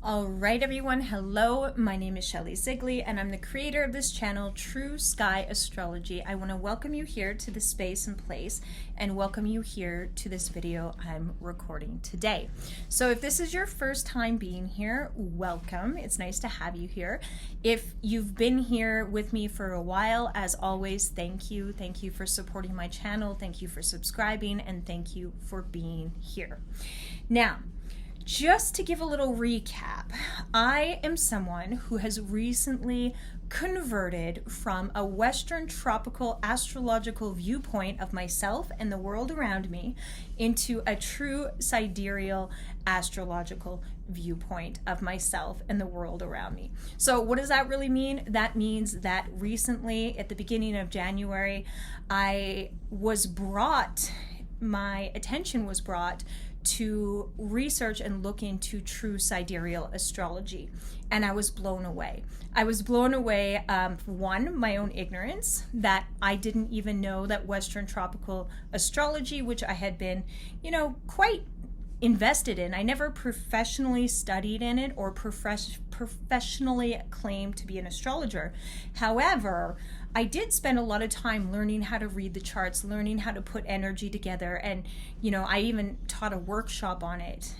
All right, everyone. Hello, my name is Shelly Zigley, and I'm the creator of this channel, True Sky Astrology. I want to welcome you here to this space and place and welcome you here to this video I'm recording today. So if this is your first time being here, welcome. It's nice to have you here. If you've been here with me for a while, as always, thank you. Thank you for supporting my channel. Thank you for subscribing, and thank you for being here. Now, just to give a little recap, I am someone who has recently converted from a Western tropical astrological viewpoint of myself and the world around me into a true sidereal astrological viewpoint of myself and the world around me. So what does that really mean? That means that recently, at the beginning of January, my attention was brought to research and look into true sidereal astrology, and I was blown away. I was blown away, one, my own ignorance, that I didn't even know that Western tropical astrology, which I had been, quite invested in. I never professionally studied in it or professionally claimed to be an astrologer. However, I did spend a lot of time learning how to read the charts, learning how to put energy together, and I even taught a workshop on it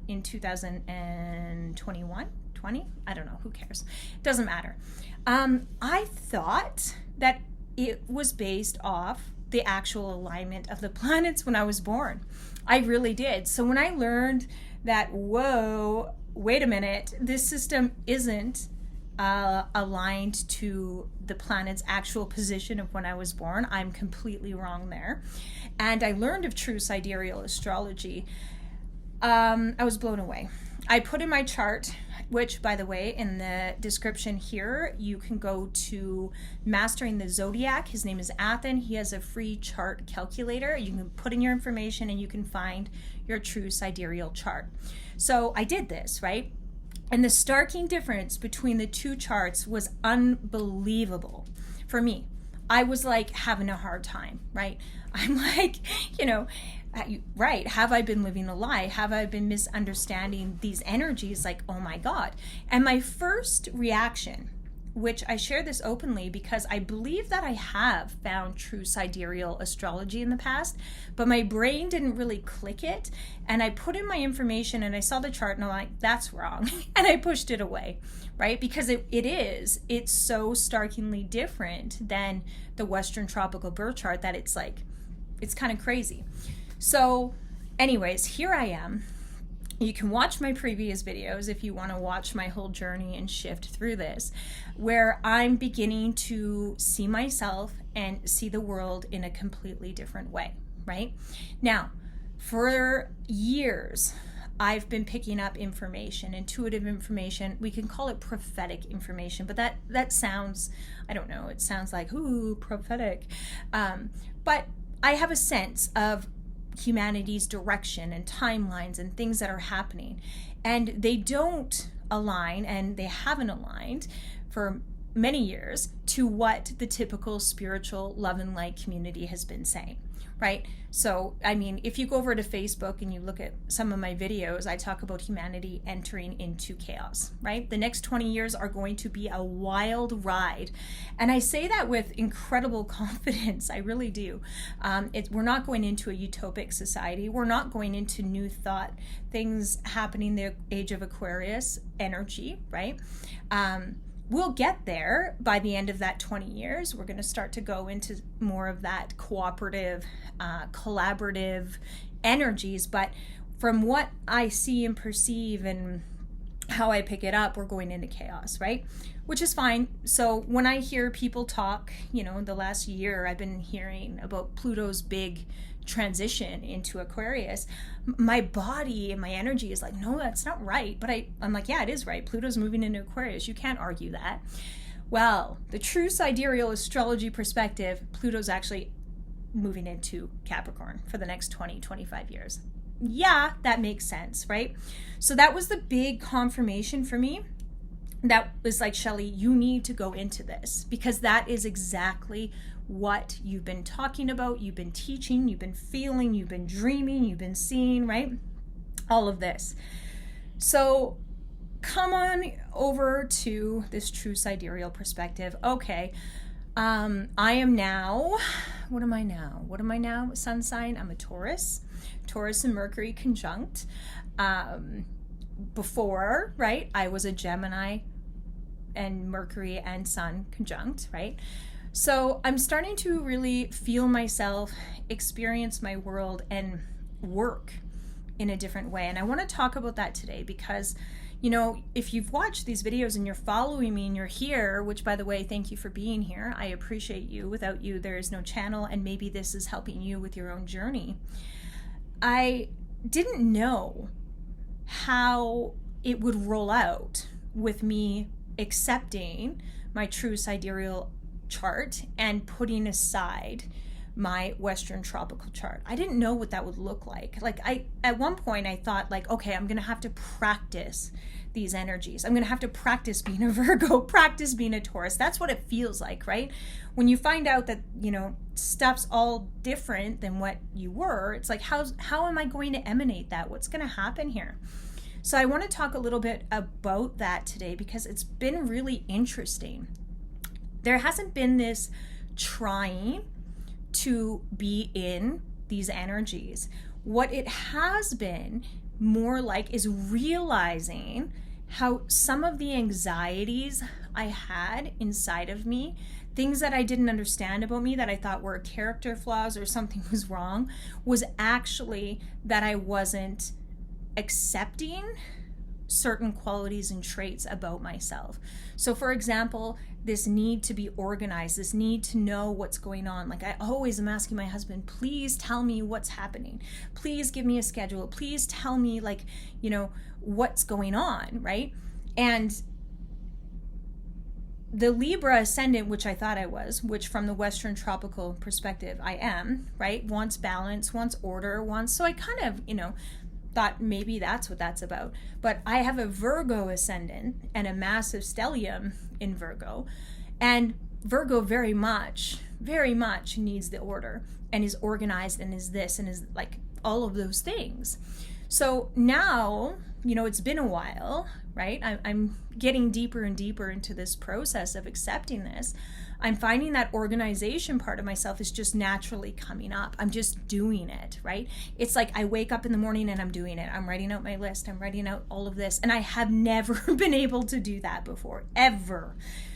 in 2021, 20? I don't know, who cares? Doesn't matter. I thought that it was based off the actual alignment of the planets when I was born. I really did. So when I learned that, whoa, wait a minute, this system isn't aligned to the planet's actual position of when I was born, I'm completely wrong there. And I learned of true sidereal astrology. I was blown away. I put in my chart, which, by the way, in the description here, you can go to Mastering the Zodiac. His name is Athen. He has a free chart calculator. You can put in your information and you can find your true sidereal chart. So I did this, right? And the starking difference between the two charts was unbelievable for me. I was like having a hard time, right? I'm like, right, have I been living a lie? Have I been misunderstanding these energies? Like, oh my God. And my first reaction, which I share this openly because I believe that I have found true sidereal astrology in the past, but my brain didn't really click it. And I put in my information and I saw the chart and I'm like, that's wrong. And I pushed it away, right? Because it's so starkly different than the Western tropical birth chart that it's kind of crazy. So anyways, here I am. You can watch my previous videos if you want to watch my whole journey and shift through this, where I'm beginning to see myself and see the world in a completely different way, right? Now, for years, I've been picking up information, intuitive information. We can call it prophetic information, but that sounds, I don't know, it sounds like, ooh, prophetic. But I have a sense of humanity's direction and timelines and things that are happening, and they don't align, and they haven't aligned for many years to what the typical spiritual love and light community has been saying, right? So I mean, if you go over to Facebook and you look at some of my videos, I talk about humanity entering into chaos, right? The next 20 years are going to be a wild ride, and I say that with incredible confidence. I really do. We're not going into a utopic society. We're not going into new thought, things happening the age of Aquarius energy, right? We'll get there by the end of that 20 years. We're going to start to go into more of that cooperative, collaborative energies. But from what I see and perceive and how I pick it up, we're going into chaos, right? Which is fine. So when I hear people talk, in the last year, I've been hearing about Pluto's big transition into Aquarius. My body and my energy is like, no, that's not right. But I'm like, yeah, it is right. Pluto's moving into Aquarius. You can't argue that. Well, the true sidereal astrology perspective, Pluto's actually moving into Capricorn for the next 20-25 years. Yeah, that makes sense, right? So that was the big confirmation for me. That was like, Shelly, you need to go into this, because that is exactly what you've been talking about, you've been teaching, you've been feeling, you've been dreaming, you've been seeing, right? All of this. So come on over to this true sidereal perspective. Okay, I am now, what am I now? Sun sign, I'm a Taurus. Taurus and Mercury conjunct. Before, right, I was a Gemini and Mercury and Sun conjunct, right? So I'm starting to really feel myself, experience my world, and work in a different way. And I want to talk about that today because, you know, if you've watched these videos and you're following me and you're here, which by the way, thank you for being here. I appreciate you. Without you, there is no channel, and maybe this is helping you with your own journey. I didn't know how it would roll out with me accepting my true sidereal chart and putting aside my Western tropical chart. I didn't know what that would look like. Like at one point I thought like, okay, I'm going to have to practice these energies. I'm going to have to practice being a Virgo, practice being a Taurus. That's what it feels like, right? When you find out that, you know, stuff's all different than what you were, it's like, how am I going to emanate that? What's going to happen here? So I want to talk a little bit about that today because it's been really interesting. There hasn't been this trying to be in these energies. What it has been more like is realizing how some of the anxieties I had inside of me, things that I didn't understand about me that I thought were character flaws or something was wrong, was actually that I wasn't accepting certain qualities and traits about myself. So for example, this need to be organized, this need to know what's going on. Like I always am asking my husband, please tell me what's happening. Please give me a schedule. Please tell me, like, you know, what's going on, right? And the Libra ascendant, which I thought I was, which from the Western tropical perspective I am, right? Wants balance, wants order, so I kind of, you know, thought maybe that's what that's about. But I have a Virgo ascendant and a massive stellium in Virgo. And Virgo very much needs the order and is organized and is this and is like all of those things. So now, you know, it's been a while, right? I'm getting deeper and deeper into this process of accepting this. I'm finding that organization part of myself is just naturally coming up. I'm just doing it, right? It's like I wake up in the morning and I'm doing it. I'm writing out my list. I'm writing out all of this. And I have never been able to do that before, ever.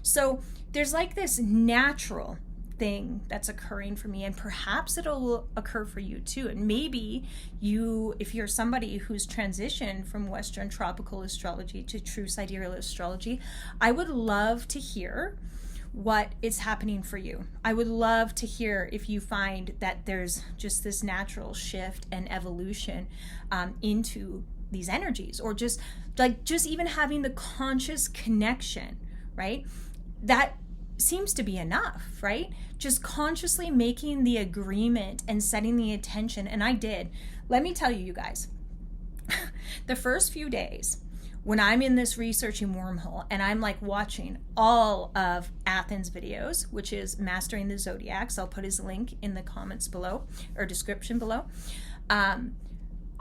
So there's like this natural thing that's occurring for me, and perhaps it'll occur for you too. And maybe you, if you're somebody who's transitioned from Western tropical astrology to true sidereal astrology, I would love to hear what is happening for you. I would love to hear if you find that there's just this natural shift and evolution into these energies, or just even having the conscious connection, right? That seems to be enough, right? Just consciously making the agreement and setting the intention. And I did. Let me tell you, you guys, the first few days when I'm in this researching wormhole and I'm like watching all of Athen's videos, which is Mastering the Zodiac, so I'll put his link in the comments below or description below.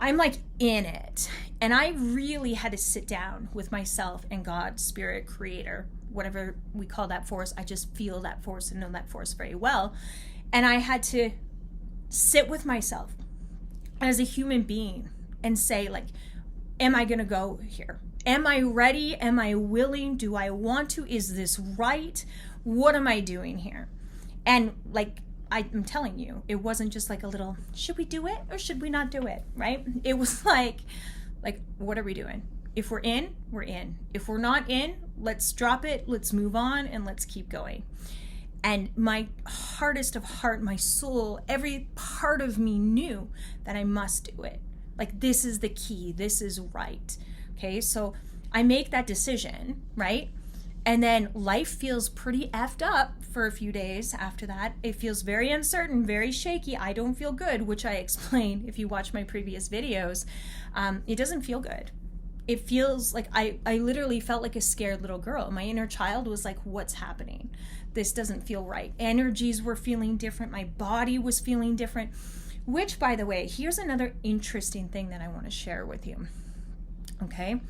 I'm like in it, and I really had to sit down with myself and God, Spirit, Creator, whatever we call that force. I just feel that force and know that force very well. And I had to sit with myself as a human being and say, like, am I going to go here? Am I ready? Am I willing? Do I want to? Is this right? What am I doing here? And like, I'm telling you, it wasn't just like a little, should we do it or should we not do it, right? It was like, what are we doing? If we're in, we're in. If we're not in, let's drop it, let's move on, and let's keep going. And my hardest of heart, my soul, every part of me knew that I must do it. Like, this is the key, this is right. Okay, so I make that decision, right? And then life feels pretty effed up for a few days after that. It feels very uncertain, very shaky. I don't feel good, which I explained if you watch my previous videos. It doesn't feel good. It feels like I literally felt like a scared little girl. My inner child was like, what's happening? This doesn't feel right. Energies were feeling different. My body was feeling different. Which, by the way, here's another interesting thing that I want to share with you. Okay?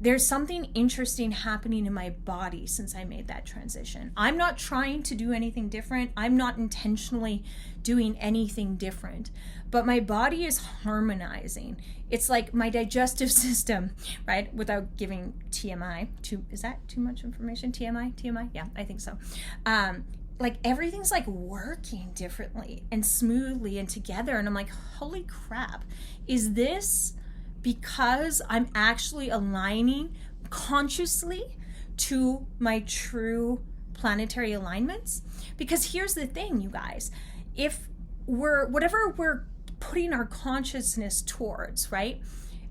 there's something interesting happening in my body since I made that transition. I'm not trying to do anything different. I'm not intentionally doing anything different, but my body is harmonizing. It's like my digestive system, right? Without giving TMI, is that too much information? TMI? Yeah, I think so. Like everything's like working differently and smoothly and together. And I'm like, holy crap, is this because I'm actually aligning consciously to my true planetary alignments? Because here's the thing, you guys, if whatever we're putting our consciousness towards, right,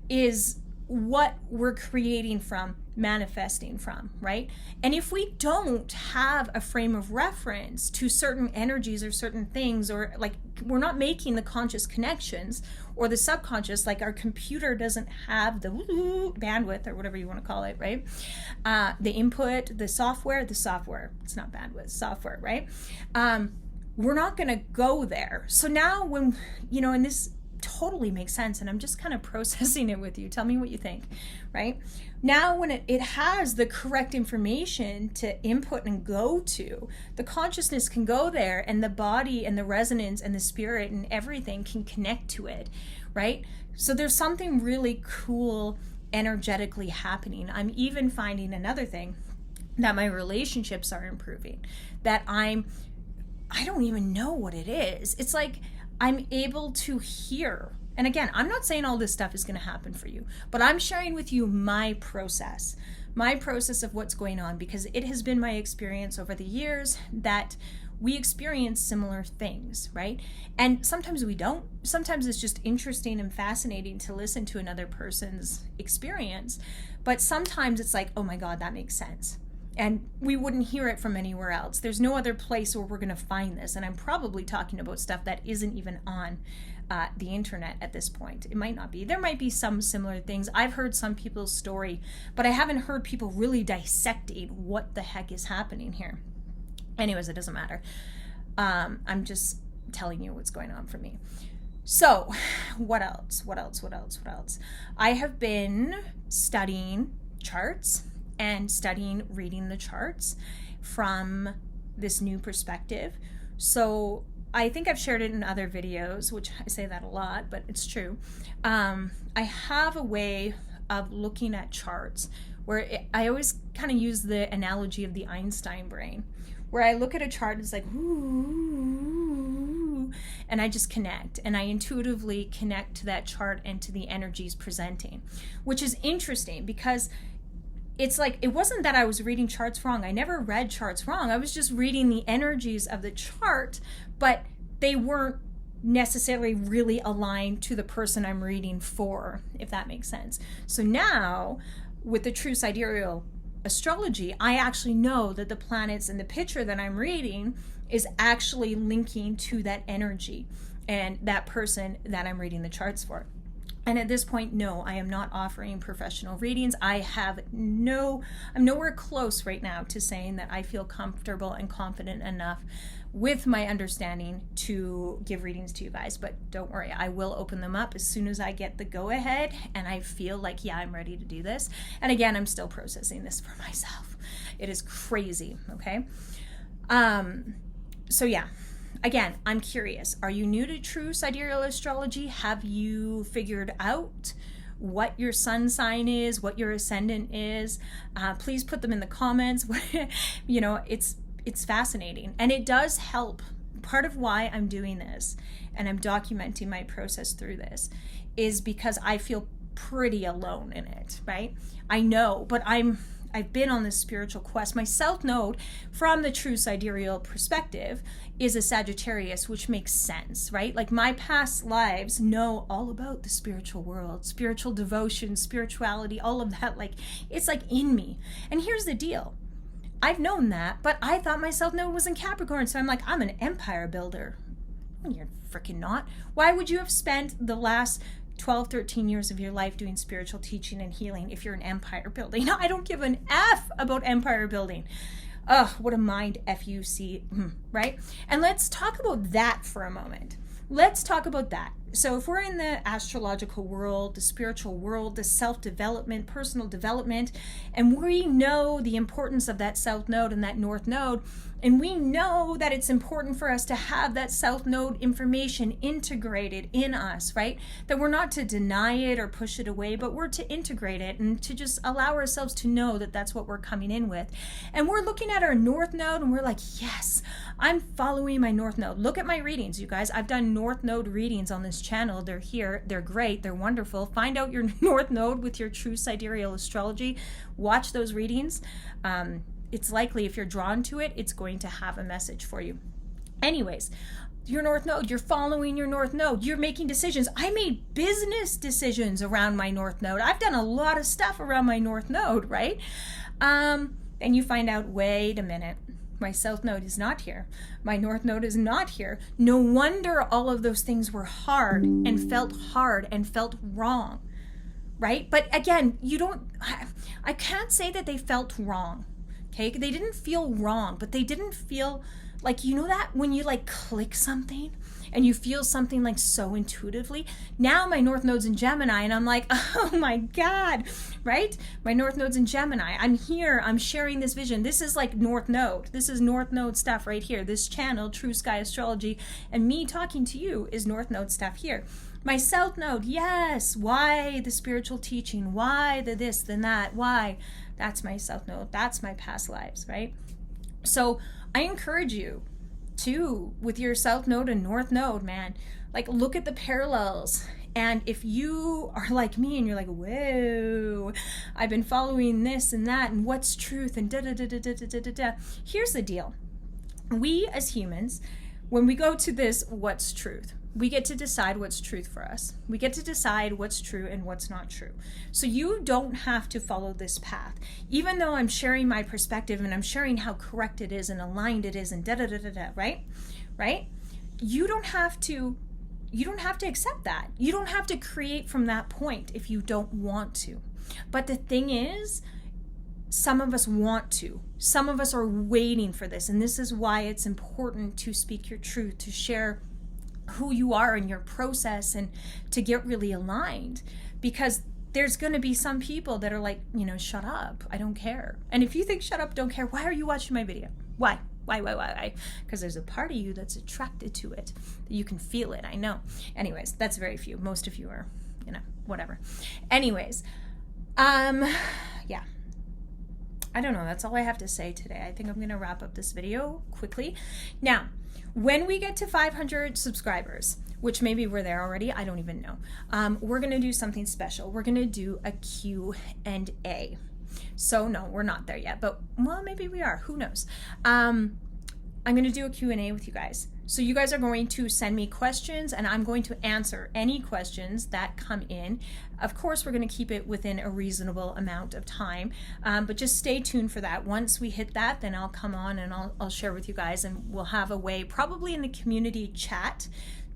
is what we're creating from, manifesting from, right? And if we don't have a frame of reference to certain energies or certain things, or like we're not making the conscious connections, or the subconscious, like our computer doesn't have the bandwidth or whatever you want to call it, right? The input, the software, it's not bandwidth, software, right? We're not going to go there. So now when, and this totally makes sense, and I'm just kind of processing it with you. Tell me what you think, right? Now when it has the correct information to input and go to, the consciousness can go there, and the body and the resonance and the spirit and everything can connect to it, right? So there's something really cool energetically happening. I'm even finding another thing, that my relationships are improving, that I don't even know what it is. It's like I'm able to hear. And again, I'm not saying all this stuff is going to happen for you, but I'm sharing with you my process of what's going on, because it has been my experience over the years that we experience similar things, right? And sometimes we don't. Sometimes it's just interesting and fascinating to listen to another person's experience. But sometimes it's like, oh my God, that makes sense. And we wouldn't hear it from anywhere else. There's no other place where we're going to find this. And I'm probably talking about stuff that isn't even on the internet at this point. It might not be. There might be some similar things. I've heard some people's story, but I haven't heard people really dissecting what the heck is happening here. Anyways, it doesn't matter. I'm just telling you what's going on for me. So what else? I have been studying charts and reading the charts from this new perspective. So I think I've shared it in other videos, which I say that a lot, but it's true. I have a way of looking at charts where I always kind of use the analogy of the Einstein brain, where I look at a chart and it's like, ooh, and I just connect, and I intuitively connect to that chart and to the energies presenting, which is interesting because it's like, it wasn't that I was reading charts wrong. I never read charts wrong. I was just reading the energies of the chart, but they weren't necessarily really aligned to the person I'm reading for, if that makes sense. So now, with the True Sidereal Astrology, I actually know that the planets in the picture that I'm reading is actually linking to that energy and that person that I'm reading the charts for. And at this point, no, I am not offering professional readings. I'm nowhere close right now to saying that I feel comfortable and confident enough with my understanding to give readings to you guys. But don't worry, I will open them up as soon as I get the go ahead and I feel like, yeah, I'm ready to do this. And again, I'm still processing this for myself. It is crazy, okay? So yeah. Again, I'm curious. Are you new to True Sidereal Astrology? Have you figured out what your sun sign is, what your ascendant is? Please put them in the comments. It's fascinating. And it does help. Part of why I'm doing this and I'm documenting my process through this is because I feel pretty alone in it, right? I know, but I've been on this spiritual quest. My south node from the True Sidereal perspective is a Sagittarius, which makes sense, right? Like my past lives know all about the spiritual world, spiritual devotion, spirituality, all of that. Like it's like in me. And here's the deal. I've known that, but I thought my south node was in Capricorn. So I'm like, I'm an empire builder. You're freaking not. Why would you have spent the last 12, 13 years of your life doing spiritual teaching and healing if you're an empire building? I don't give an F about empire building. Ugh, what a mind FUC, right? And let's talk about that for a moment. Let's talk about that. So if we're in the astrological world, the spiritual world, the self-development, personal development, and we know the importance of that south node and that north node, and we know that it's important for us to have that south node information integrated in us, right? That we're not to deny it or push it away, but we're to integrate it and to just allow ourselves to know that that's what we're coming in with. And we're looking at our north node and we're like, yes, I'm following my north node. Look at my readings, you guys. I've done north node readings on this channel. They're here. They're great. They're wonderful. Find out your north node with your True Sidereal Astrology. Watch those readings. It's likely if you're drawn to it, it's going to have a message for you. Anyways, your north node, you're following your north node. You're making decisions. I made business decisions around my north node. I've done a lot of stuff around my north node, right? And you find out, wait a minute. My south node is not here. My north node is not here. No wonder all of those things were hard and felt wrong, right? But again, I can't say that they felt wrong. Okay, they didn't feel wrong, but they didn't feel like, you know that when you like click something and you feel something like so intuitively? Now my north node's in Gemini and I'm like, oh my God, right? My north node's in Gemini. I'm here, I'm sharing this vision. This is like north node. This is north node stuff right here. This channel, True Sky Astrology, and me talking to you is north node stuff here. My south node, yes, why the spiritual teaching? Why the this, then that, why? That's my south node. That's my past lives, right? So I encourage you to, with your south node and north node, man, like look at the parallels. And if you are like me and you're like, whoa, I've been following this and that and what's truth and da da da da da da da da. Here's the deal. We as humans, when we go to this, what's truth? We get to decide what's truth for us. We get to decide what's true and what's not true. So you don't have to follow this path. Even though I'm sharing my perspective and I'm sharing how correct it is and aligned it is and da-da-da-da-da, right? Right? You don't have to accept that. You don't have to create from that point if you don't want to. But the thing is, some of us want to. Some of us are waiting for this. And this is why it's important to speak your truth, to share who you are in your process and to get really aligned, because there's going to be some people that are like, you know, shut up, I don't care. And if you think shut up, don't care, why are you watching my video? Why? Because there's a part of you that's attracted to it, that you can feel it. I know. Anyways, that's very few. Most of you are, you know, whatever. Anyways, yeah. I don't know. That's all I have to say today. I think I'm going to wrap up this video quickly. Now, when we get to 500 subscribers, which maybe we're there already, I don't even know, we're going to do something special. We're going to do a Q&A. So no, we're not there yet, but well, maybe we are. Who knows? I'm going to do a Q&A with you guys. So you guys are going to send me questions and I'm going to answer any questions that come in. Of course, we're going to keep it within a reasonable amount of time, but just stay tuned for that. Once we hit that, then I'll come on and I'll share with you guys, and we'll have a way, probably in the community chat,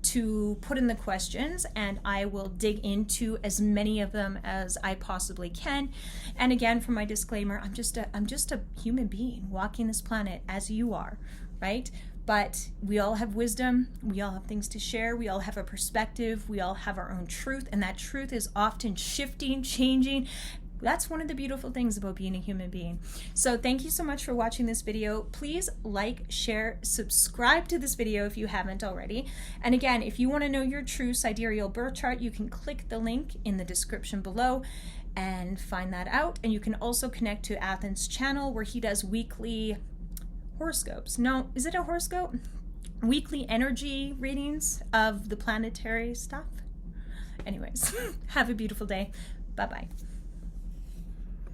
to put in the questions, and I will dig into as many of them as I possibly can. And again, for my disclaimer, I'm just a human being walking this planet as you are, right? But we all have wisdom, we all have things to share, we all have a perspective, we all have our own truth, and that truth is often shifting, changing. That's one of the beautiful things about being a human being. So thank you so much for watching this video. Please like, share, subscribe to this video if you haven't already. And again, if you want to know your true sidereal birth chart, you can click the link in the description below and find that out. And you can also connect to Athen's channel, where he does weekly horoscopes. No, is it a horoscope? Weekly energy readings of the planetary stuff. Anyways, have a beautiful day. Bye-bye.